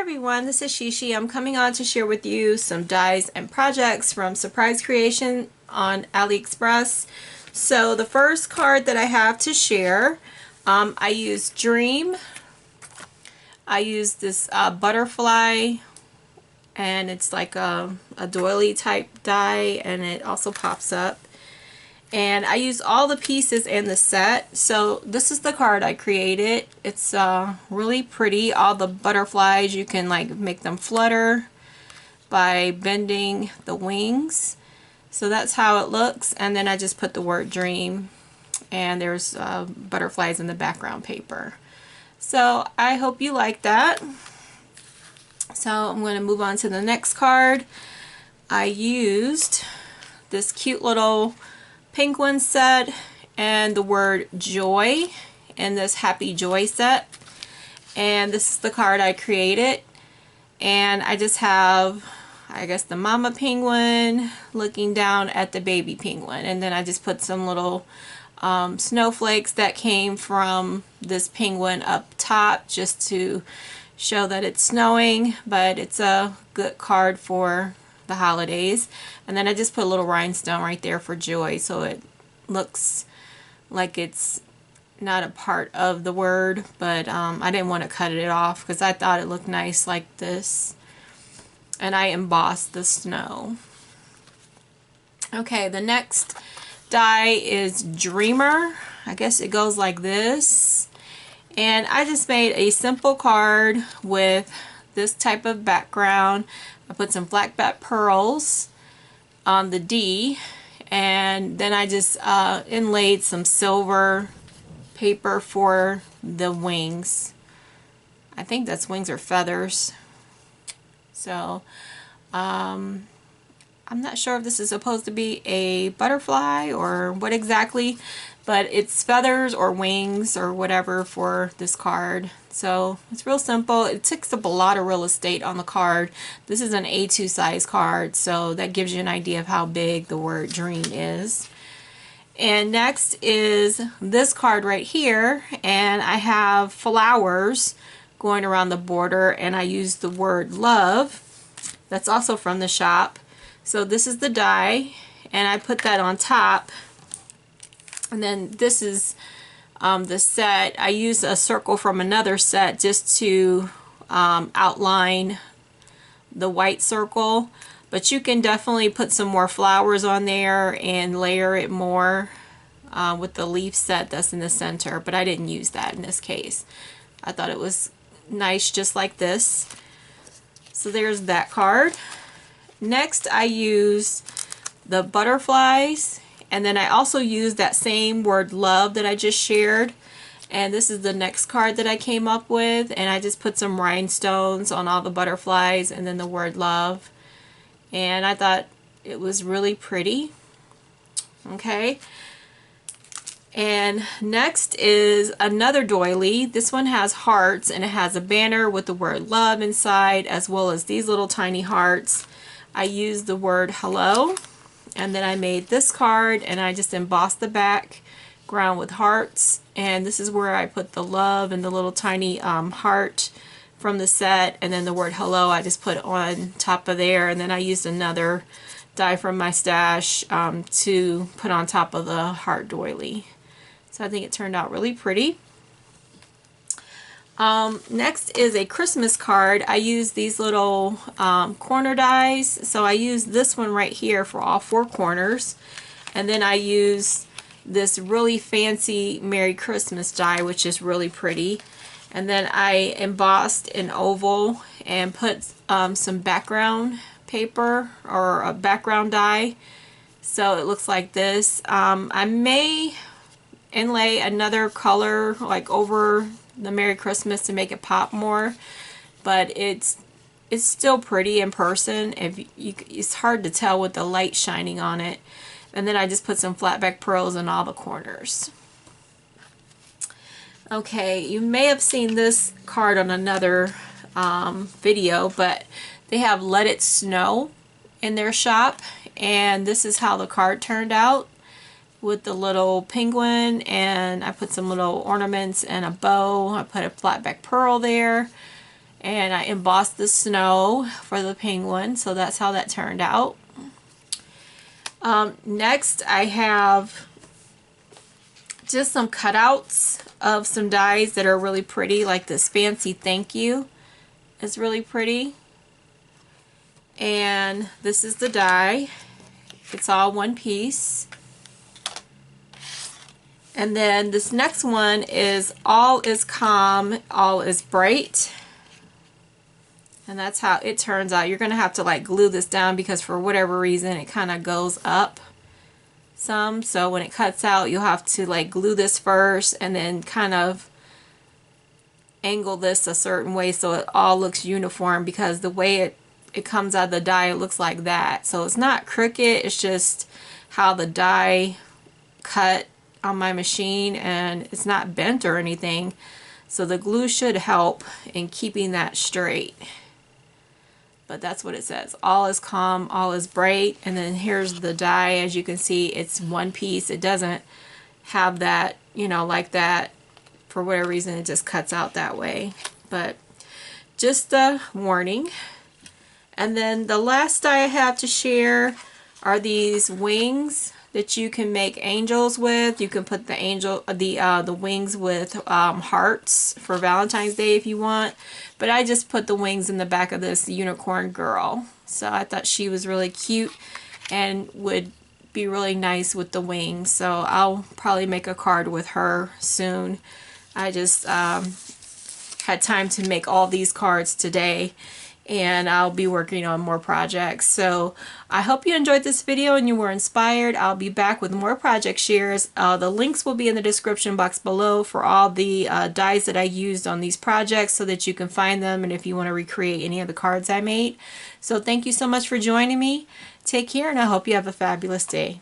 everyone, this is Sheshe. I'm coming on to share with you some dies and projects from Surprise Creation on Aliexpress. So the first card that I have to share, I use Dream. I use this Butterfly, and it's like a doily type die, and it also pops up. And I use all the pieces in the set. So this is the card I created. It's really pretty. All the butterflies, you can like make them flutter by bending the wings. So that's how it looks. And then I just put the word dream, and there's butterflies in the background paper. So I hope you like that. So I'm going to move on to the next card. I used this cute little penguin set and the word joy in this happy joy set, and this is the card I created. And I just have, I guess, the mama penguin looking down at the baby penguin, and then I just put some little snowflakes that came from this penguin up top just to show that it's snowing, but it's a good card for the holidays. And then I just put a little rhinestone right there for joy, so it looks like it's not a part of the word, but I didn't want to cut it off because I thought it looked nice like this. And I embossed the snow. Okay, the next die is Dreamer. I guess it goes like this. And I just made a simple card with this type of background. I put some black bat pearls on the D, and then I just inlaid some silver paper for the wings. I think that's wings or feathers. So I'm not sure if this is supposed to be a butterfly or what exactly, but it's feathers or wings or whatever for this card. So it's real simple. It takes up a lot of real estate on the card. This is an A2 size card, so that gives you an idea of how big the word dream is. And next is this card right here, and I have flowers going around the border, and I use the word love. That's also from the shop. So this is the die, and I put that on top. And then this is the set. I used a circle from another set just to outline the white circle, but you can definitely put some more flowers on there and layer it more with the leaf set that's in the center, but I didn't use that in this case. I thought it was nice just like this. So there's that card. Next I used the butterflies, and then I also used that same word love that I just shared, and this is the next card that I came up with, and I just put some rhinestones on all the butterflies and then the word love, and I thought it was really pretty. Okay, and next is another doily. This one has hearts, and it has a banner with the word love inside, as well as these little tiny hearts. I used the word hello, and then I made this card, and I just embossed the background with hearts, and this is where I put the love and the little tiny heart from the set, and then the word hello I just put on top of there, and then I used another die from my stash to put on top of the Heart Doily. So I think it turned out really pretty. Next is a Christmas card. I use these little corner dies. So I use this one right here for all 4 corners. And then I use this really fancy Merry Christmas die, which is really pretty. And then I embossed an oval and put some background paper or a background die. So it looks like this. I may inlay another color like over the Merry Christmas to make it pop more, but it's still pretty in person. It's hard to tell with the light shining on it. And then I just put some flat back pearls in all the corners. Okay, you may have seen this card on another video, but they have Let It Snow in their shop, and this is how the card turned out with the little penguin, and I put some little ornaments and a bow. I put a flat back pearl there, and I embossed the snow for the penguin, so that's how that turned out. Next I have just some cutouts of some dies that are really pretty, like this fancy thank you is really pretty. And this is the die. It's all one piece. And then this next one is all is calm, all is bright. And that's how it turns out. You're going to have to like glue this down because for whatever reason it kind of goes up some. So when it cuts out, you'll have to like glue this first and then kind of angle this a certain way so it all looks uniform, because the way it comes out of the die, it looks like that. So it's not crooked, it's just how the die cut on my machine, and it's not bent or anything. So the glue should help in keeping that straight. But that's what it says. All is calm, all is bright. And then here's the die. As you can see, it's one piece. It doesn't have that, you know, like that. For whatever reason, it just cuts out that way. But just a warning. And then the last die I have to share are these wings that you can make angels with. You can put the wings with hearts for Valentine's Day if you want. But I just put the wings in the back of this unicorn girl. So I thought she was really cute and would be really nice with the wings. So I'll probably make a card with her soon. I just had time to make all these cards today, and I'll be working on more projects. So I hope you enjoyed this video and you were inspired. I'll be back with more project shares. The links will be in the description box below for all the dies that I used on these projects so that you can find them, and if you want to recreate any of the cards I made. So thank you so much for joining me. Take care, and I hope you have a fabulous day.